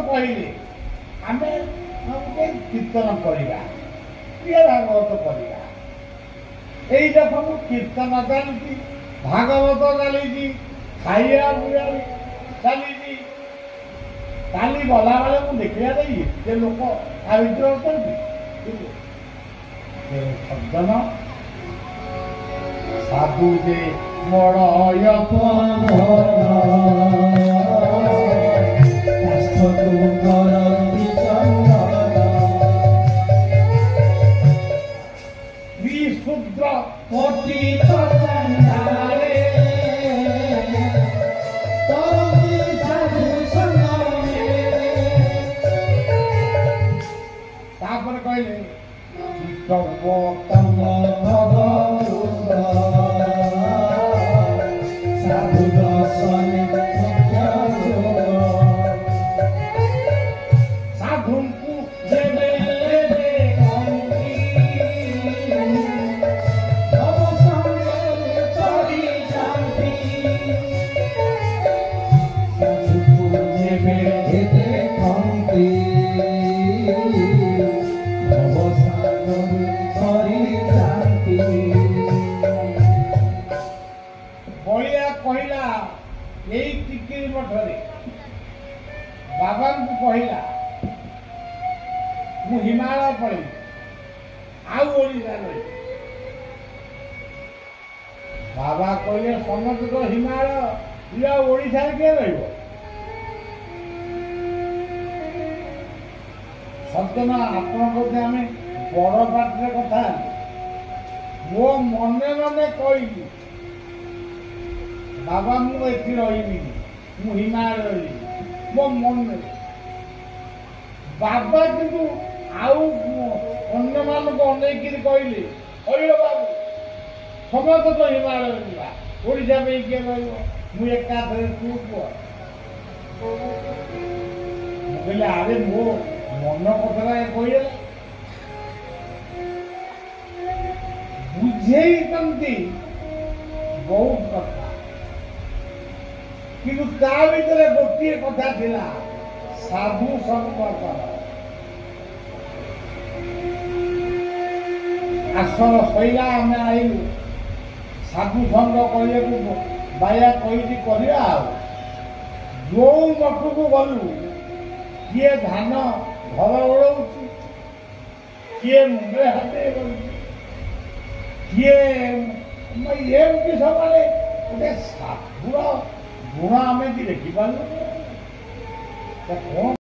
कहले आमे गोटे कीर्तन करवा किए भागवत करवा यही देख मु कीर्तन चली भागवत चली खाइया पिया चली काली गला बेले मुझे देखा एते लोक आयोजन होती सज्जन साधु जे मड़य विशुद्र पतित चंडाले तापर कहले तम साधु दर्शन साधु को देवे बलिया कहला यही टिकेरी मठरे बाबा को कहला मु हिमालय पड़ी आउ ओडिशा रही बाबा कहले समस्त तो हिमालय या ओडिशा के रहिबो सज्जन आपन आम बड़ पार्टी कथा मो मने मने कहली बाबा मु एथि रही मु हिमालय रही मो मन बाबा किंतु आउ अन्य मान को अनेक कहले अरे बाबू समस्त तो हिमालय जा ओडिशा में किए रही एका तू कहले अरे मो मन कथा कहले बुझे बहुत कथा किंतु ता भीतर गोटे कथा थिला साधु संपर्क आसर शैला आम आईलु साधु संग कहले बाया कही करवा जो मठ को गलु किए धान घर ओढ़ किए मुंडे हाथे किए एमती सबले गोटे साधुर गुण आम कि देखिपार कौन